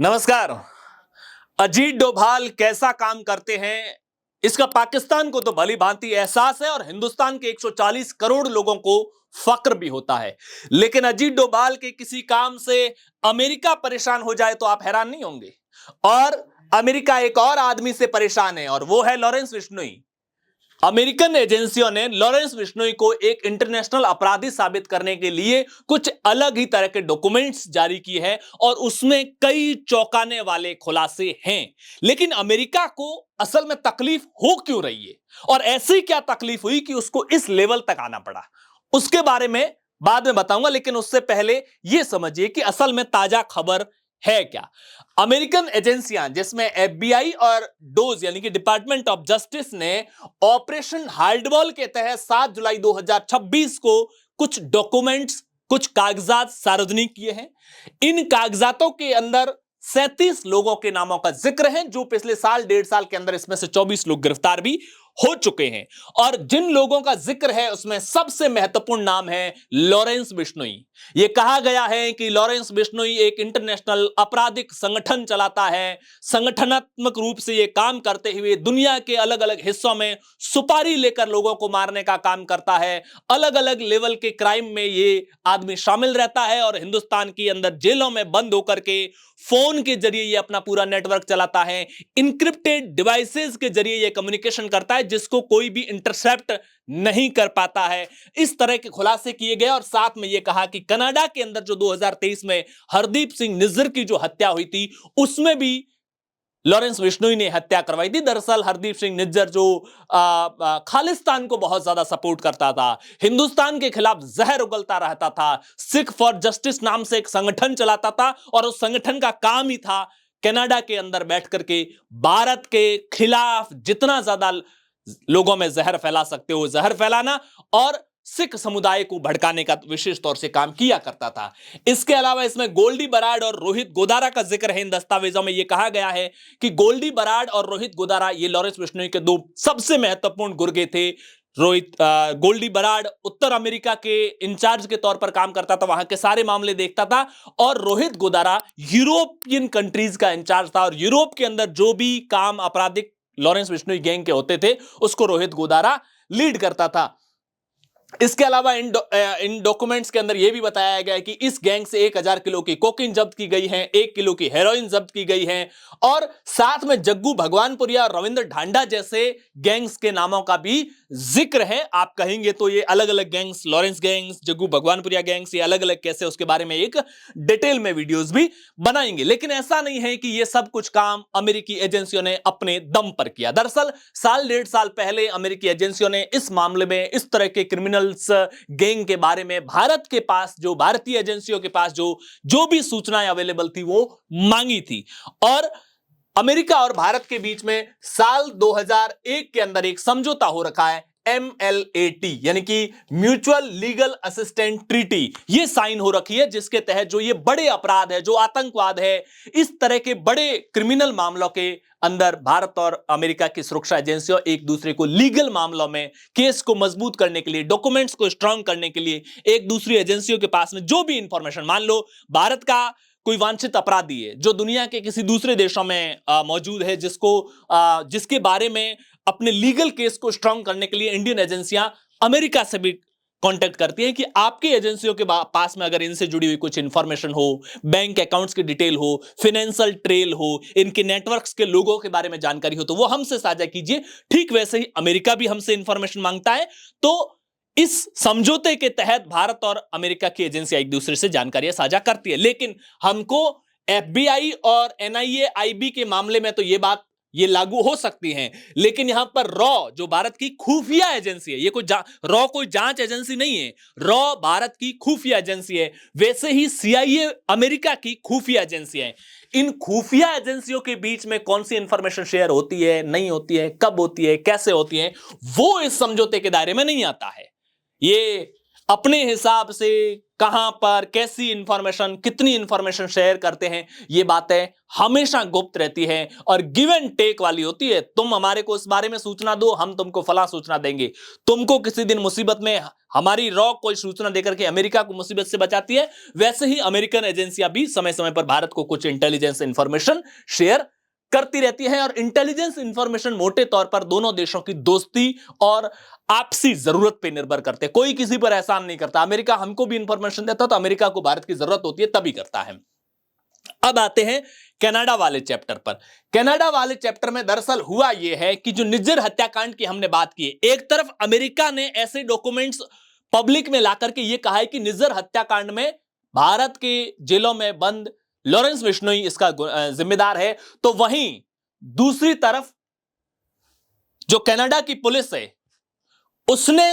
नमस्कार। अजीत डोभाल कैसा काम करते हैं इसका पाकिस्तान को तो भली भांति एहसास है और हिंदुस्तान के 140 करोड़ लोगों को फक्र भी होता है। लेकिन अजीत डोभाल के किसी काम से अमेरिका परेशान हो जाए तो आप हैरान नहीं होंगे। और अमेरिका एक और आदमी से परेशान है और वो है लॉरेंस बिश्नोई। अमेरिकन एजेंसियों ने लॉरेंस बिश्नोई को एक इंटरनेशनल अपराधी साबित करने के लिए कुछ अलग ही तरह के डॉक्यूमेंट्स जारी किए हैं और उसमें कई चौंकाने वाले खुलासे हैं। लेकिन अमेरिका को असल में तकलीफ हो क्यों रही है और ऐसी क्या तकलीफ हुई कि उसको इस लेवल तक आना पड़ा, उसके बारे में बाद में बताऊंगा। लेकिन उससे पहले यह समझिए कि असल में ताजा खबर है क्या। अमेरिकन एजेंसियां जिसमें एफबीआई और डोज यानी कि डिपार्टमेंट ऑफ जस्टिस ने ऑपरेशन हार्डबॉल के तहत 7 जुलाई 2026 को कुछ डॉक्यूमेंट्स, कुछ कागजात सार्वजनिक किए हैं। इन कागजातों के अंदर 37 लोगों के नामों का जिक्र है जो पिछले साल 1.5 साल के अंदर इसमें से 24 लोग गिरफ्तार भी हो चुके हैं। और जिन लोगों का जिक्र है उसमें सबसे महत्वपूर्ण नाम है लॉरेंस बिश्नोई। यह कहा गया है कि लॉरेंस बिश्नोई एक इंटरनेशनल आपराधिक संगठन चलाता है। संगठनात्मक रूप से यह काम करते हुए दुनिया के अलग अलग हिस्सों में सुपारी लेकर लोगों को मारने का काम करता है। अलग अलग लेवल के क्राइम में यह आदमी शामिल रहता है और हिंदुस्तान के अंदर जेलों में बंद होकर के फोन के जरिए यह अपना पूरा नेटवर्क चलाता है। इनक्रिप्टेड डिवाइसेस के जरिए यह कम्युनिकेशन करता है जिसको कोई भी इंटरसेप्ट नहीं कर पाता है। इस तरह के खुलासे किए गए और साथ में यह कहा कि कनाडा के अंदर जो 2023 में हरदीप सिंह निज्जर की जो हत्या हुई थी उसमें भी लॉरेंस बिश्नोई ने हत्या करवाई थी। दरअसल हरदीप सिंह निज्जर जो खालिस्तान को बहुत ज्यादा सपोर्ट करता था, हिंदुस्तान के खिलाफ जहर उगलता रहता था, सिख फॉर जस्टिस नाम से एक संगठन चलाता था और उस संगठन का काम ही था कनाडा के अंदर बैठ करके भारत के खिलाफ जितना ज्यादा लोगों में जहर फैला सकते हो जहर फैलाना और सिख समुदाय को भड़काने का विशेष तौर से काम किया करता था। इसके अलावा इसमें गोल्डी बराड और रोहित गोदारा का जिक्र है। इन दस्तावेजों में यह कहा गया है कि गोल्डी बराड और रोहित गोदारा ये लॉरेंस बिश्नोई के दो सबसे महत्वपूर्ण गुर्गे थे। गोल्डी बराड उत्तर अमेरिका के इंचार्ज के तौर पर काम करता था, वहां के सारे मामले देखता था और रोहित गोदारा यूरोपियन कंट्रीज का इंचार्ज था और यूरोप के अंदर जो भी काम आपराधिक लॉरेंस बिश्नोई गैंग के होते थे उसको रोहित गोदारा लीड करता था। इसके अलावा इन डॉक्यूमेंट्स के अंदर यह भी बताया गया है कि इस गैंग से 1000 किलो की कोकीन जब्त की गई है, 1 किलो की हेरोइन जब्त की गई है और साथ में जग्गू भगवानपुरिया और रविंद्र ढांडा जैसे गैंग्स के नामों का भी जिक्र है। आप कहेंगे तो ये अलग अलग gangs, Lawrence gangs, Jaggu Bhagwanpuria gangs, ये अलग अलग कैसे, उसके बारे में एक डिटेल में वीडियोस भी बनाएंगे। लेकिन ऐसा नहीं है कि ये सब कुछ काम अमेरिकी एजेंसियों ने अपने दम पर किया। दरअसल साल 1.5 साल पहले अमेरिकी एजेंसियों ने इस मामले में इस तरह के क्रिमिनल गैंग के बारे में भारत के पास, जो भारतीय एजेंसियों के पास जो भी सूचनाएं अवेलेबल थी वो मांगी थी। और अमेरिका और भारत के बीच में साल 2001 के अंदर एक समझौता हो रखा है MLAT यानी कि म्यूचुअल लीगल असिस्टेंट ट्रीटी, ये साइन हो रखी है जिसके तहत जो ये बड़े अपराध है, जो आतंकवाद है, इस तरह के बड़े क्रिमिनल मामलों के अंदर भारत और अमेरिका की सुरक्षा एजेंसियों एक दूसरे को लीगल मामलों में केस को मजबूत करने के लिए, डॉक्यूमेंट्स को स्ट्रांग करने के लिए एक दूसरी एजेंसियों के पास में जो भी इंफॉर्मेशन, मान लो भारत का कोई वांछित अपराधी है जो दुनिया के किसी दूसरे देशों में मौजूद है, जिसके बारे में अपने लीगल केस को स्ट्रांग करने के लिए इंडियन एजेंसियां अमेरिका से भी कांटेक्ट करती हैं कि आपकी एजेंसियों के पास में अगर इनसे जुड़ी हुई कुछ इंफॉर्मेशन हो, बैंक अकाउंट्स की डिटेल हो, फाइनेंशियल ट्रेल हो, इनके नेटवर्क्स के लोगों के बारे में जानकारी हो तो वो हमसे साझा कीजिए। ठीक वैसे ही अमेरिका भी हमसे इंफॉर्मेशन मांगता है। तो इस समझौते के तहत भारत और अमेरिका की एजेंसियां एक दूसरे से जानकारियां साझा करती है। लेकिन हमको एफबीआई और एनआईए आईबी के मामले में तो ये लागू हो सकती हैं, लेकिन यहां पर रॉ जो भारत की खुफिया एजेंसी है, ये रॉ कोई जांच एजेंसी नहीं है, रॉ भारत की खुफिया एजेंसी है। वैसे ही सीआईए अमेरिका की खुफिया एजेंसी है। इन खुफिया एजेंसियों के बीच में कौन सी इंफॉर्मेशन शेयर होती है, नहीं होती है, कब होती है, कैसे होती है, वो इस समझौते के दायरे में नहीं आता है। ये अपने हिसाब से कहां पर कैसी इंफॉर्मेशन, कितनी इंफॉर्मेशन शेयर करते हैं, ये बातें हमेशा गुप्त रहती हैं और गिव एंड टेक वाली होती है। तुम हमारे को इस बारे में सूचना दो, हम तुमको फला सूचना देंगे। तुमको किसी दिन मुसीबत में हमारी रॉ कोई सूचना देकर के अमेरिका को मुसीबत से बचाती है, वैसे ही अमेरिकन एजेंसियां भी समय समय पर भारत को कुछ इंटेलिजेंस इंफॉर्मेशन शेयर करती रहती है। और इंटेलिजेंस इंफॉर्मेशन मोटे तौर पर दोनों देशों की दोस्ती और आपसी जरूरत पे निर्भर करते हैं। कोई किसी पर एहसान नहीं करता। अमेरिका हमको भी इंफॉर्मेशन देता तो अमेरिका को भारत की जरूरत होती है तभी करता है। अब आते हैं कनाडा वाले चैप्टर पर। कनाडा वाले चैप्टर में दरअसल हुआ यह है कि जो निज्जर हत्याकांड की हमने बात की, एक तरफ अमेरिका ने ऐसे डॉक्यूमेंट्स पब्लिक में लाकर के यह कहा है कि निज्जर हत्याकांड में भारत के जेलों में बंद लॉरेंस बिश्नोई इसका जिम्मेदार है, तो वहीं दूसरी तरफ जो कनाडा की पुलिस है उसने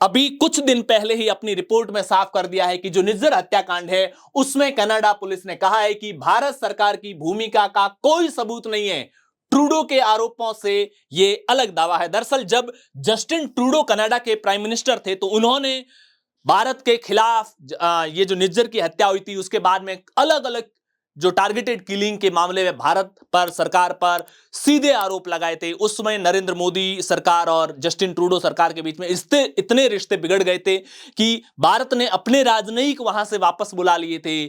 अभी कुछ दिन पहले ही अपनी रिपोर्ट में साफ कर दिया है कि जो निज्जर हत्याकांड है उसमें कनाडा पुलिस ने कहा है कि भारत सरकार की भूमिका का कोई सबूत नहीं है। ट्रूडो के आरोपों से यह अलग दावा है। दरअसल जब जस्टिन ट्रूडो कनाडा के प्राइम मिनिस्टर थे तो उन्होंने भारत के खिलाफ ये जो निज्जर की हत्या हुई थी उसके बाद में अलग अलग जो टारगेटेड किलिंग के मामले में भारत पर, सरकार पर सीधे आरोप लगाए थे। उस समय नरेंद्र मोदी सरकार और जस्टिन ट्रूडो सरकार के बीच में इतने रिश्ते बिगड़ गए थे कि भारत ने अपने राजनयिक वहां से वापस बुला लिए थे।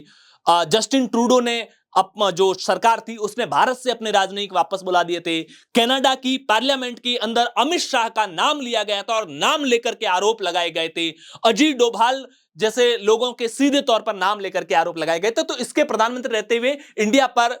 जस्टिन ट्रूडो ने जो सरकार थी उसने भारत से अपने राजनयिक वापस बुला दिए थे। कनाडा की पार्लियामेंट के अंदर अमित शाह का नाम लिया गया था और नाम लेकर के आरोप लगाए गए थे। अजीत डोभाल जैसे लोगों के सीधे तौर पर नाम लेकर के आरोप लगाए गए थे। तो इसके प्रधानमंत्री रहते हुए इंडिया पर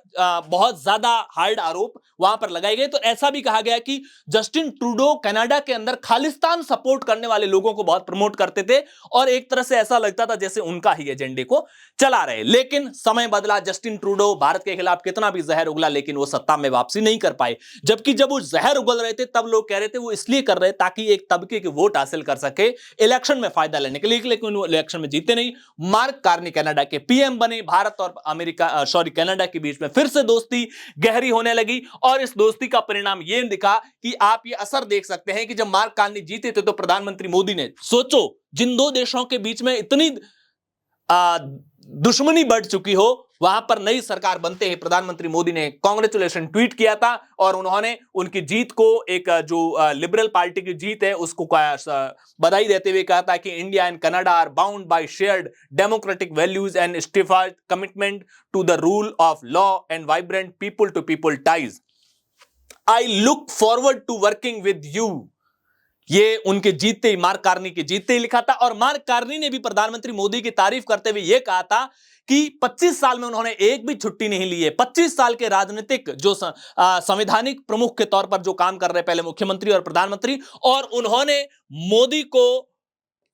बहुत ज्यादा हार्ड आरोप वहां पर लगाए गए। तो ऐसा भी कहा गया कि जस्टिन ट्रूडो कनाडा के अंदर खालिस्तान सपोर्ट करने वाले लोगों को बहुत प्रमोट करते थे और एक तरह से ऐसा लगता था जैसे उनका ही एजेंडे को चला रहे। लेकिन समय बदला, जस्टिन ट्रूडो भारत के खिलाफ कितना भी जहर उगला लेकिन वो सत्ता में वापसी नहीं कर पाए। जबकि जब वो जहर उगल रहे थे तब लोग कह रहे थे वो इसलिए कर रहे ताकि एक तबके के वोट हासिल कर सके इलेक्शन में फायदा लेने के लिए, लेकिन वो इलेक्शन में जीते नहीं। मार्क कार्नी कनाडा के पीएम बने। भारत और कनाडा के बीच में फिर से दोस्ती गहरी होने लगी और इस दोस्ती का परिणाम यह दिखा कि आप ये असर देख सकते हैं कि जब मार्क कार्नी जीते थे तो प्रधानमंत्री मोदी ने, सोचो जिन दो देशों के बीच में इतनी दुश्मनी बढ़ चुकी हो वहां पर नई सरकार बनते ही प्रधानमंत्री मोदी ने कांग्रेचुलेशन ट्वीट किया था और उन्होंने उनकी जीत को, एक जो लिबरल पार्टी की जीत है उसको बधाई देते हुए कहा था कि India and Canada are bound by shared democratic values and steadfast commitment to the rule of law and vibrant people to people ties. I look forward to working with you. ये उनके जीतते ही, मार्क कार्नी के जीतते ही लिखा था। और mark Carney ने भी प्रधानमंत्री मोदी की तारीफ करते हुए यह कहा था कि 25 साल में उन्होंने एक भी छुट्टी नहीं ली है। 25 साल के राजनीतिक जो संवैधानिक प्रमुख के तौर पर जो काम कर रहे, पहले मुख्यमंत्री और प्रधानमंत्री, और उन्होंने मोदी को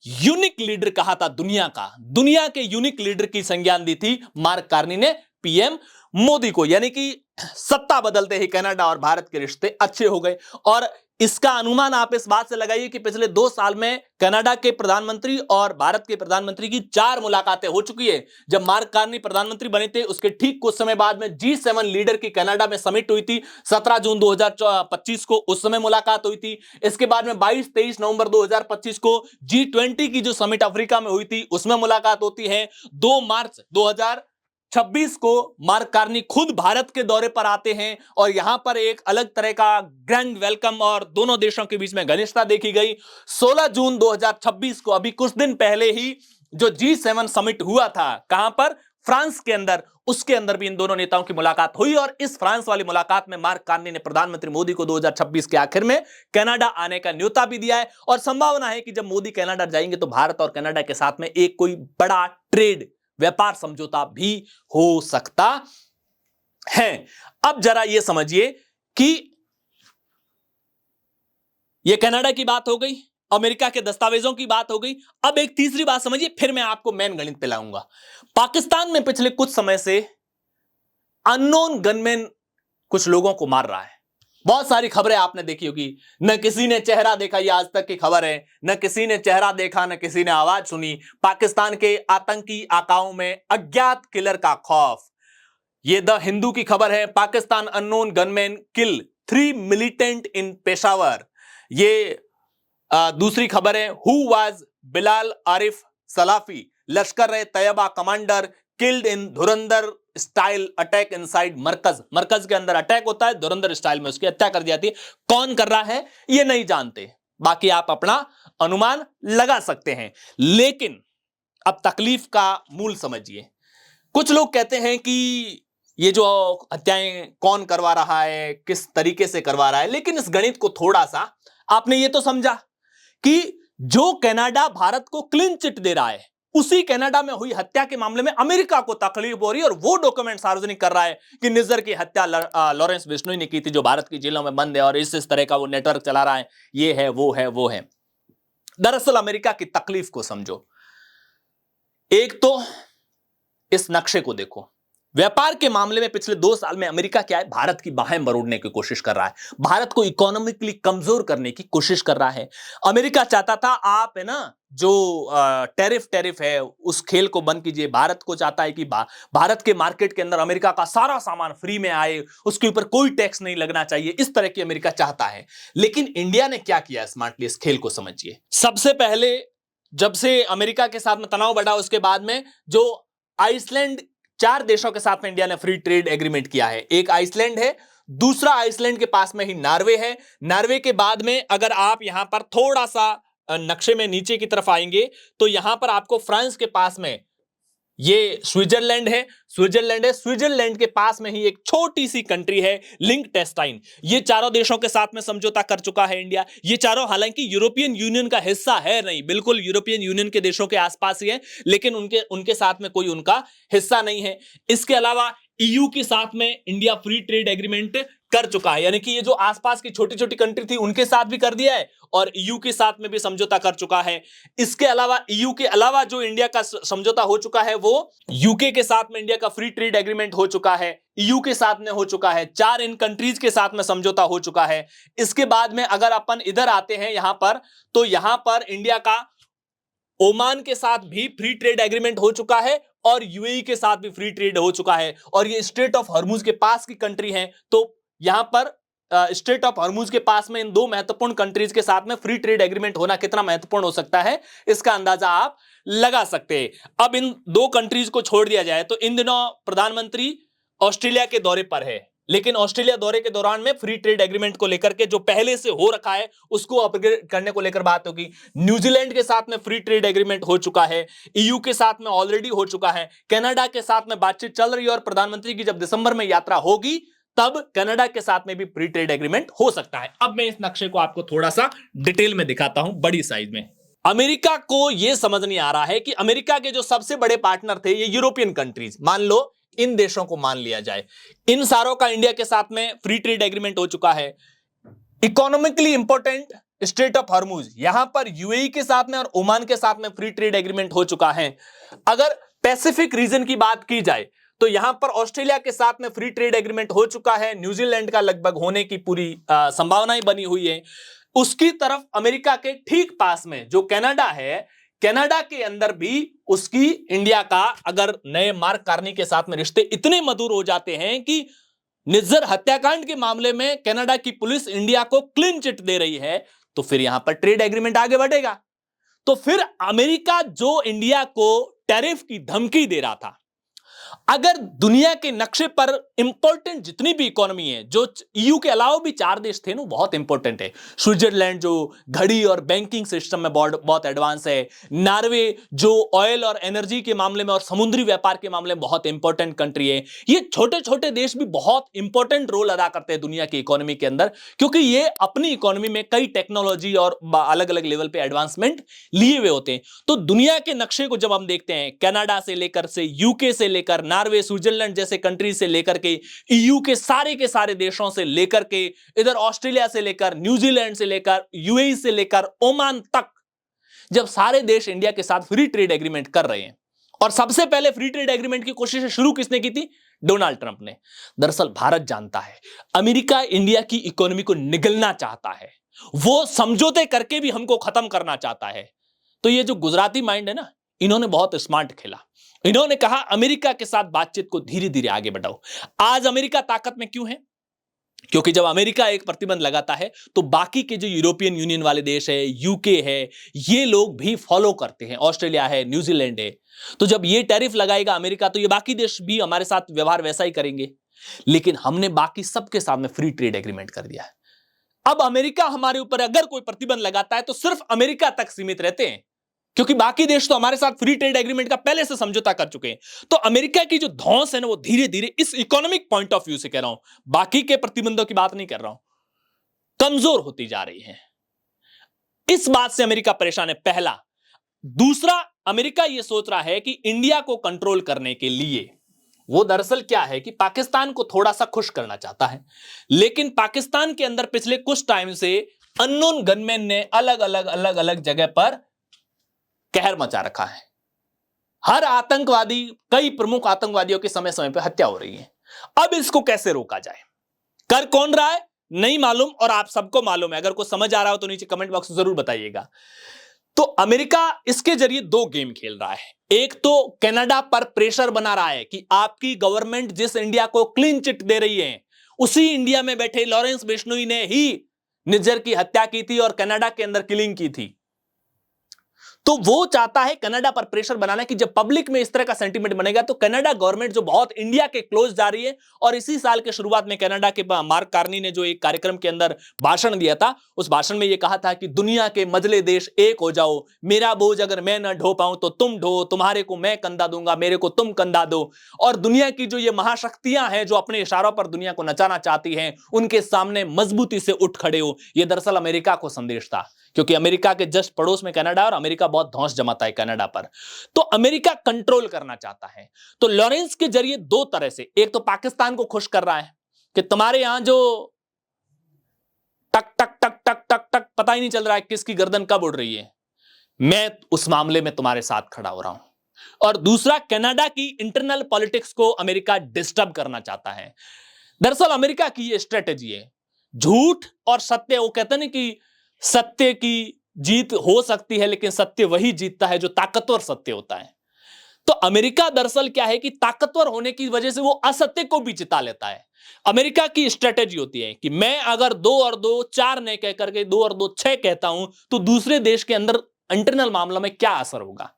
यूनिक लीडर कहा था दुनिया के यूनिक लीडर की संज्ञान दी थी मार्क कार्नी ने पीएम मोदी को। यानी कि सत्ता बदलते ही कनाडा और भारत के रिश्ते अच्छे हो गए। और इसका अनुमान आप इस बात से लगाइए कि पिछले 2 साल में कनाडा के प्रधानमंत्री और भारत के प्रधानमंत्री की 4 मुलाकातें हो चुकी है। जब मार्क कार्नी प्रधानमंत्री बने थे उसके ठीक कुछ समय बाद में G7 लीडर की कनाडा में समिट हुई थी 17 जून 2025 को, उस समय मुलाकात हुई थी। इसके बाद में 22-23 नवंबर 2025 को G20 की जो समिट अफ्रीका में हुई थी उसमें मुलाकात होती है। 2 मार्च 2026 को मार्क कार्नी खुद भारत के दौरे पर आते हैं और यहां पर एक अलग तरह का ग्रैंड वेलकम और दोनों देशों के बीच में घनिष्ठता देखी गई। 16 जून 2026 को, अभी कुछ दिन पहले ही जो G7 समिट हुआ था, कहां पर, फ्रांस के अंदर, उसके अंदर भी इन दोनों नेताओं की मुलाकात हुई। और इस फ्रांस वाली मुलाकात में मार्क कार्नी ने प्रधानमंत्री मोदी को 2026 के आखिर में कनाडा आने का न्योता भी दिया है। और संभावना है कि जब मोदी कनाडा जाएंगे तो भारत और कनाडा के साथ में एक कोई बड़ा ट्रेड, व्यापार समझौता भी हो सकता है। अब जरा यह समझिए कि यह कनाडा की बात हो गई, अमेरिका के दस्तावेजों की बात हो गई। अब एक तीसरी बात समझिए, फिर मैं आपको मेन गणित पे लाऊंगा। पाकिस्तान में पिछले कुछ समय से अननोन गनमैन कुछ लोगों को मार रहा है। बहुत सारी खबरें आपने देखी होगी। न किसी ने चेहरा देखा, ये आज तक की खबर है, न किसी ने चेहरा देखा, न किसी ने आवाज सुनी। पाकिस्तान के आतंकी आकाओं में अज्ञात किलर का खौफ। ये द हिंदू की खबर है। पाकिस्तान अननोन गनमैन किल 3 मिलिटेंट इन पेशावर। ये दूसरी खबर है। Who was Bilal Arif Salafi, Lashkar A Taiba commander killed in Dhurandhar style attack inside मरकज। मरकज के अंदर अटैक होता है, धुरंधर स्टाइल में उसकी हत्या कर दी जाती है। कौन कर रहा है ये नहीं जानते, बाकी आप अपना अनुमान लगा सकते हैं। लेकिन अब तकलीफ का मूल समझिए। कुछ लोग कहते हैं कि ये जो हत्याएं कौन करवा रहा है, किस तरीके से करवा रहा है, लेकिन इस गणित को थोड़ा सा आपने ये तो समझा कि जो कनाडा भारत को क्लीन चिट दे रहा है, उसी कनाडा में हुई हत्या के मामले में अमेरिका को तकलीफ हो रही है और वो डॉक्यूमेंट सार्वजनिक कर रहा है कि निज्जर की हत्या लॉरेंस बिश्नोई ने की थी, जो भारत की जेलों में बंद है और इस तरह का वो नेटवर्क चला रहा है, ये है वो है वो है। दरअसल अमेरिका की तकलीफ को समझो। एक तो इस नक्शे को देखो। व्यापार के मामले में पिछले 2 साल में अमेरिका क्या है, भारत की बाहें मरोड़ने की कोशिश कर रहा है, भारत को इकोनॉमिकली कमजोर करने की कोशिश कर रहा है। अमेरिका चाहता था आप है ना जो टैरिफ है उस खेल को बंद कीजिए। भारत को चाहता है कि भारत के मार्केट के अंदर अमेरिका का सारा सामान फ्री में आए, उसके ऊपर कोई टैक्स नहीं लगना चाहिए, इस तरह की अमेरिका चाहता है। लेकिन इंडिया ने क्या किया स्मार्टली, इस खेल को समझिए। सबसे पहले जब से अमेरिका के साथ में तनाव बढ़ा, उसके बाद में जो आइसलैंड, 4 देशों के साथ में इंडिया ने फ्री ट्रेड एग्रीमेंट किया है। एक आइसलैंड है, दूसरा आइसलैंड के पास में ही नॉर्वे है। नॉर्वे के बाद में अगर आप यहां पर थोड़ा सा नक्शे में नीचे की तरफ आएंगे तो यहां पर आपको फ्रांस के पास में ये स्विट्जरलैंड है। स्विट्जरलैंड के पास में ही एक छोटी सी कंट्री है लिंक्टेनस्टाइन। ये चारों देशों के साथ में समझौता कर चुका है इंडिया। ये चारों हालांकि यूरोपियन यूनियन का हिस्सा है नहीं, बिल्कुल यूरोपियन यूनियन के देशों के आसपास ही है, लेकिन उनके साथ में कोई उनका हिस्सा नहीं है। इसके अलावा ईयू के साथ में इंडिया फ्री ट्रेड एग्रीमेंट कर चुका है, यानी कि ये जो आसपास की छोटी छोटी कंट्री थी उनके साथ भी कर दिया है और ईयू के साथ में भी समझौता कर चुका है। इसके अलावा ईयू के अलावा जो इंडिया का समझौता हो चुका है वो यूके के साथ में इंडिया का फ्री ट्रेड एग्रीमेंट हो चुका है, ईयू के साथ में हो चुका है, 4 इन कंट्रीज के साथ में समझौता हो चुका है। इसके बाद में अगर अपन इधर आते हैं यहां पर, तो यहां पर इंडिया का ओमान के साथ भी फ्री ट्रेड एग्रीमेंट हो चुका है और यूएई के साथ भी फ्री ट्रेड हो चुका है। और ये स्ट्रेट ऑफ हॉर्मुज के पास की कंट्री है, तो यहां पर स्ट्रेट ऑफ हॉर्मुज के पास में इन 2 महत्वपूर्ण कंट्रीज के साथ में फ्री ट्रेड एग्रीमेंट होना कितना महत्वपूर्ण हो सकता है, इसका अंदाजा आप लगा सकते हैं। अब इन 2 कंट्रीज को छोड़ दिया जाए तो इन दिनों प्रधानमंत्री ऑस्ट्रेलिया के दौरे पर है, लेकिन ऑस्ट्रेलिया दौरे के दौरान में फ्री ट्रेड एग्रीमेंट को लेकर के जो पहले से हो रखा है उसको अपग्रेड करने को लेकर बात होगी। न्यूजीलैंड के साथ में फ्री ट्रेड एग्रीमेंट हो चुका है, ईयू के साथ में ऑलरेडी हो चुका है, कनाडा के साथ में बातचीत चल रही है और प्रधानमंत्री की जब दिसंबर में यात्रा होगी तब कनाडा के साथ में भी फ्री ट्रेड एग्रीमेंट हो सकता है। अब मैं इस नक्शे को आपको थोड़ा सा डिटेल में दिखाता हूं बड़ी साइज में। अमेरिका को यह समझ नहीं आ रहा है कि अमेरिका के जो सबसे बड़े पार्टनर थे ये यूरोपियन कंट्रीज, मान लो इन देशों को मान लिया जाए, इन सारों का इंडिया के साथ में फ्री ट्रेड एग्रीमेंट हो चुका है। Economically important straight of Hormuz, यहां पर यूएई के साथ में और ओमान के साथ में फ्री ट्रेड एग्रीमेंट हो चुका है। अगर पैसिफिक रीजन की बात की जाए तो यहां पर ऑस्ट्रेलिया के साथ में फ्री ट्रेड एग्रीमेंट हो चुका है, न्यूजीलैंड का लगभग होने की पूरी संभावनाएं बनी हुई है। उसकी तरफ अमेरिका के ठीक पास में जो कनाडा है, कनाडा के अंदर भी उसकी इंडिया का अगर नए मार्क कार्नी के साथ में रिश्ते इतने मधुर हो जाते हैं कि निज्जर हत्याकांड के मामले में कनाडा की पुलिस इंडिया को क्लीन चिट दे रही है, तो फिर यहां पर ट्रेड एग्रीमेंट आगे बढ़ेगा। तो फिर अमेरिका जो इंडिया को टैरिफ की धमकी दे रहा था, अगर दुनिया के नक्शे पर इंपॉर्टेंट जितनी भी इकोनॉमी है, जो ईयू के अलावा भी 4 देश थे ना, बहुत इंपॉर्टेंट है। स्विट्जरलैंड जो घड़ी और बैंकिंग सिस्टम में बहुत एडवांस है, नॉर्वे जो ऑयल और एनर्जी के मामले में और समुद्री व्यापार के मामले में बहुत इंपॉर्टेंट कंट्री है। ये छोटे छोटे देश भी बहुत इंपॉर्टेंट रोल अदा करते हैं दुनिया की इकोनॉमी के अंदर, क्योंकि ये अपनी इकोनॉमी में कई टेक्नोलॉजी और अलग अलग लेवल पे एडवांसमेंट लिए हुए होते हैं। तो दुनिया के नक्शे को जब हम देखते हैं, कनाडा से लेकर से यूके से लेकर नॉर्वे, स्विट्जरलैंड जैसे कंट्री से लेकर के ईयू के सारे देशों से लेकर के इधर ऑस्ट्रेलिया से लेकर न्यूजीलैंड से लेकर यूएई से लेकर ओमान तक, जब सारे देश इंडिया के साथ फ्री ट्रेड एग्रीमेंट कर रहे हैं, और सबसे पहले फ्री ट्रेड एग्रीमेंट की कोशिश शुरू किसने की थी? डोनाल्ड ट्रंप ने। दरअसल भारत जानता है अमेरिका इंडिया की इकोनॉमी को निगलना चाहता है, वो समझौते करके भी हमको खत्म करना चाहता है। तो ये जो गुजराती माइंड है ना, इन्होंने बहुत स्मार्ट खेला। इन्होंने कहा अमेरिका के साथ बातचीत को धीरे धीरे आगे बढ़ाओ। आज अमेरिका ताकत में क्यों है? क्योंकि जब अमेरिका एक प्रतिबंध लगाता है तो बाकी के जो यूरोपियन यूनियन वाले देश है, यूके है, ये लोग भी फॉलो करते हैं, ऑस्ट्रेलिया है, न्यूजीलैंड है। तो जब ये टैरिफ लगाएगा अमेरिका तो ये बाकी देश भी हमारे साथ व्यवहार वैसा ही करेंगे। लेकिन हमने बाकी सबके साथ में फ्री ट्रेड एग्रीमेंट कर दिया है। अब अमेरिका हमारे ऊपर अगर कोई प्रतिबंध लगाता है तो सिर्फ अमेरिका तक सीमित रहते हैं, क्योंकि बाकी देश तो हमारे साथ फ्री ट्रेड एग्रीमेंट का पहले से समझौता कर चुके हैं। तो अमेरिका की जो धौंस है ना, वो धीरे धीरे, इस इकोनॉमिक पॉइंट ऑफ व्यू से कह रहा हूं, बाकी के प्रतिबंधों की बात नहीं कर रहा हूं, कमजोर होती जा रही है। इस बात से अमेरिका परेशान है, पहला। दूसरा, अमेरिका यह सोच रहा है कि इंडिया को कंट्रोल करने के लिए वो दरअसल क्या है कि पाकिस्तान को थोड़ा सा खुश करना चाहता है। लेकिन पाकिस्तान के अंदर पिछले कुछ टाइम से अननोन गनमैन ने अलग अलग जगह पर कहर मचा रखा है। हर आतंकवादी, कई प्रमुख आतंकवादियों की समय समय पर हत्या हो रही है। अब इसको कैसे रोका जाए, कर कौन रहा है नहीं मालूम, और आप सबको मालूम है। अगर कोई समझ आ रहा हो तो नीचे कमेंट बॉक्स में जरूर बताइएगा। तो अमेरिका इसके जरिए दो गेम खेल रहा है। एक तो कनाडा पर प्रेशर बना रहा है कि आपकी गवर्नमेंट जिस इंडिया को क्लीन चिट दे रही है, उसी इंडिया में बैठे लॉरेंस बिश्नोई ने ही निज्जर की हत्या की थी और कनाडा के अंदर किलिंग की थी। तो वो चाहता है कनाडा पर प्रेशर बनाना कि जब पब्लिक में इस तरह का सेंटीमेंट बनेगा तो कनाडा गवर्नमेंट जो बहुत इंडिया के क्लोज जा रही है। और इसी साल के शुरुआत में कनाडा के मार्क कार्नी ने जो एक कार्यक्रम के अंदर भाषण दिया था, उस भाषण में यह कहा था कि दुनिया के मजले देश एक हो जाओ, मेरा बोझ अगर मैं न ढो पाऊं तो तुम ढो, तुम्हारे को मैं कंधा दूंगा, मेरे को तुम कंधा दो। और दुनिया की जो ये महाशक्तियां हैं जो अपने इशारों पर दुनिया को नचाना चाहती हैं, उनके सामने मजबूती से उठ खड़े हो। यह दरअसल अमेरिका को संदेश था, क्योंकि अमेरिका के जस्ट पड़ोस में कनाडा और अमेरिका बहुत धौंस जमाता है कनाडा पर। तो अमेरिका कंट्रोल करना चाहता है। तो लॉरेंस के जरिए दो तरह से, एक तो पाकिस्तान को खुश कर रहा है कि तुम्हारे यहां जो टक टक टक टक टक टक पता ही नहीं चल रहा है किसकी गर्दन कब उड़ रही है, मैं उस मामले में तुम्हारे साथ खड़ा हो रहा हूं। और दूसरा, कनाडा की इंटरनल पॉलिटिक्स को अमेरिका डिस्टर्ब करना चाहता है। दरअसल अमेरिका की यह स्ट्रेटेजी है, झूठ और सत्य, वो कहते हैं कि सत्य की जीत हो सकती है लेकिन सत्य वही जीतता है जो ताकतवर सत्य होता है। तो अमेरिका दरअसल क्या है कि ताकतवर होने की वजह से वो असत्य को भी जिता लेता है। अमेरिका की स्ट्रेटेजी होती है कि मैं अगर 2 और 2 4 नहीं कह करके 2 और 2 6 कहता हूं तो दूसरे देश के अंदर इंटरनल मामला में क्या असर होगा।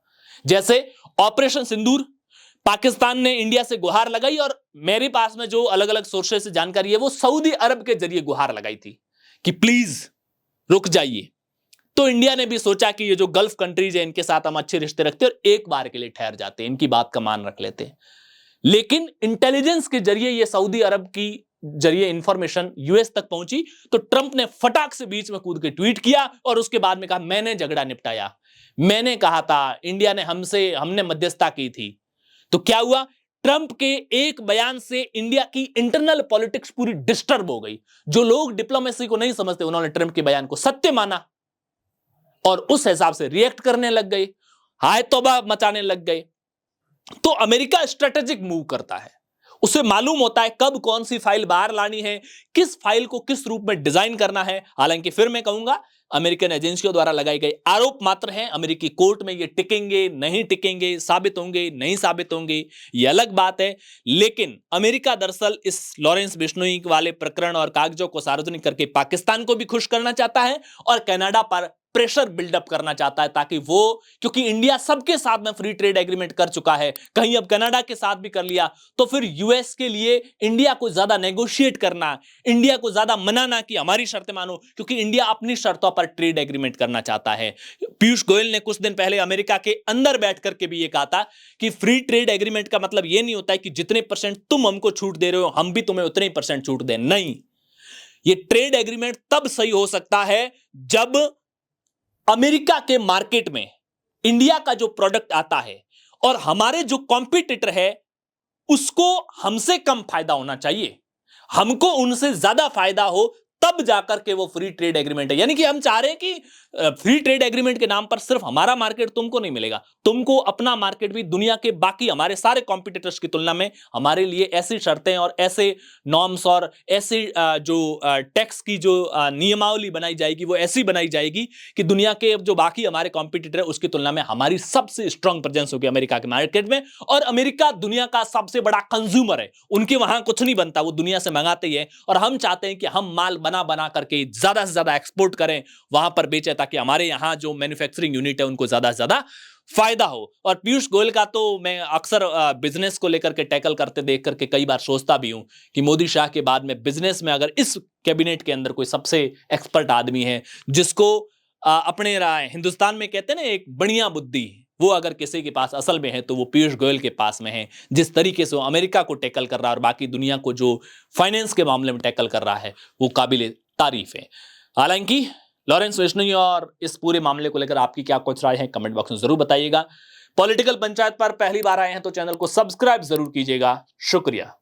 जैसे ऑपरेशन सिंदूर, पाकिस्तान ने इंडिया से गुहार लगाई, और मेरे पास में जो अलग अलग सोर्सेस से जानकारी है वो सऊदी अरब के जरिए गुहार लगाई थी कि प्लीज रुक जाइए। तो इंडिया ने भी सोचा कि ये जो गल्फ कंट्रीज है इनके साथ हम अच्छे रिश्ते रखते हैं और एक बार के लिए ठहर जाते हैं, इनकी बात का मान रख लेते हैं। लेकिन इंटेलिजेंस के जरिए ये सऊदी अरब की जरिए इंफॉर्मेशन यूएस तक पहुंची, तो ट्रंप ने फटाक से बीच में कूद के ट्वीट किया और उसके बाद में कहा मैंने झगड़ा निपटाया, मैंने कहा था, इंडिया ने हमने मध्यस्थता की थी। तो क्या हुआ, ट्रंप के एक बयान से इंडिया की इंटरनल पॉलिटिक्स पूरी डिस्टर्ब हो गई। जो लोग डिप्लोमेसी को नहीं समझते उन्होंने ट्रंप के बयान को सत्य माना और उस हिसाब से रिएक्ट करने लग गए, हाय तौबा मचाने लग गए। तो अमेरिका स्ट्रेटेजिक मूव करता है, उसे मालूम होता है कब कौन सी फाइल बाहर लानी है, किस फाइल को किस रूप में डिजाइन करना है। हालांकि फिर मैं कहूंगा अमेरिकन एजेंसियों द्वारा लगाए गए आरोप मात्र हैं, अमेरिकी कोर्ट में ये टिकेंगे नहीं टिकेंगे, साबित होंगे नहीं साबित होंगे, ये अलग बात है। लेकिन अमेरिका दरअसल इस लॉरेंस बिश्नोई वाले प्रकरण और कागजों को सार्वजनिक करके पाकिस्तान को भी खुश करना चाहता है और कनाडा पर प्रेशर बिल्डअप करना चाहता है, ताकि वो, क्योंकि इंडिया सबके साथ में फ्री ट्रेड एग्रीमेंट कर चुका है, कहीं अब कनाडा के साथ भी कर लिया तो फिर यूएस के लिए इंडिया को ज्यादा नेगोशिएट करना, इंडिया को ज्यादा मनाना कि हमारी शर्तें मानो, क्योंकि इंडिया अपनी शर्तों पर ट्रेड एग्रीमेंट करना चाहता है। पीयूष गोयल ने कुछ दिन पहले अमेरिका के अंदर बैठ करके भी ये कहा था कि फ्री ट्रेड एग्रीमेंट का मतलब ये नहीं होता है कि जितने परसेंट तुम हमको छूट दे रहे हो हम भी तुम्हें उतने ही परसेंट छूट दें, नहीं। ये ट्रेड एग्रीमेंट तब सही हो सकता है जब अमेरिका के मार्केट में इंडिया का जो प्रोडक्ट आता है और हमारे जो कॉम्पिटिटर है उसको हमसे कम फायदा होना चाहिए, हमको उनसे ज्यादा फायदा हो, तब तब जाकर के वो फ्री ट्रेड एग्रीमेंट है। यानी कि हम चाह रहे हैं कि फ्री ट्रेड एग्रीमेंट के नाम पर सिर्फ हमारा मार्केट तुमको नहीं मिलेगा, तुमको अपना मार्केट भी दुनिया के बाकी हमारे सारे कॉम्पिटिटर्स की तुलना में हमारे लिए ऐसी शर्तें और ऐसे नॉर्म्स और ऐसे जो टैक्स की जो नियमावली बनाई जाएगी वो ऐसी बनाई जाएगी कि दुनिया के जो बाकी हमारे कॉम्पिटिटर है उसकी तुलना में हमारी सबसे स्ट्रांग प्रेजेंस होगी अमेरिका के मार्केट में। और अमेरिका दुनिया का सबसे बड़ा कंज्यूमर है, उनके वहां कुछ नहीं बनता, वो दुनिया से मंगाते ही है, और हम चाहते हैं कि हम माल बना बना करके ज्यादा से ज्यादा एक्सपोर्ट करें, वहां पर बेचें, ताकि हमारे यहां जो मैन्युफैक्चरिंग यूनिट है उनको ज्यादा से ज्यादा फायदा हो। और पीयूष गोयल का तो मैं अक्सर बिजनेस को लेकर के टैकल करते देख करके कई बार सोचता भी हूं कि मोदी शाह के बाद में बिजनेस में अगर इस कैबिनेट के अंदर कोई सबसे एक्सपर्ट आदमी है जिसको अपने हिंदुस्तान में कहते हैं ना एक बढ़िया बुद्धि, वो अगर किसी के पास असल में है तो वो पीयूष गोयल के पास में है। जिस तरीके से वो अमेरिका को टैकल कर रहा है और बाकी दुनिया को जो फाइनेंस के मामले में टैकल कर रहा है वो काबिल तारीफ है। हालांकि लॉरेंस वैष्णवी और इस पूरे मामले को लेकर आपकी क्या कुछ राय है कमेंट बॉक्स में जरूर बताइएगा। पॉलिटिकल पंचायत पर पहली बार आए हैं तो चैनल को सब्सक्राइब जरूर कीजिएगा। शुक्रिया।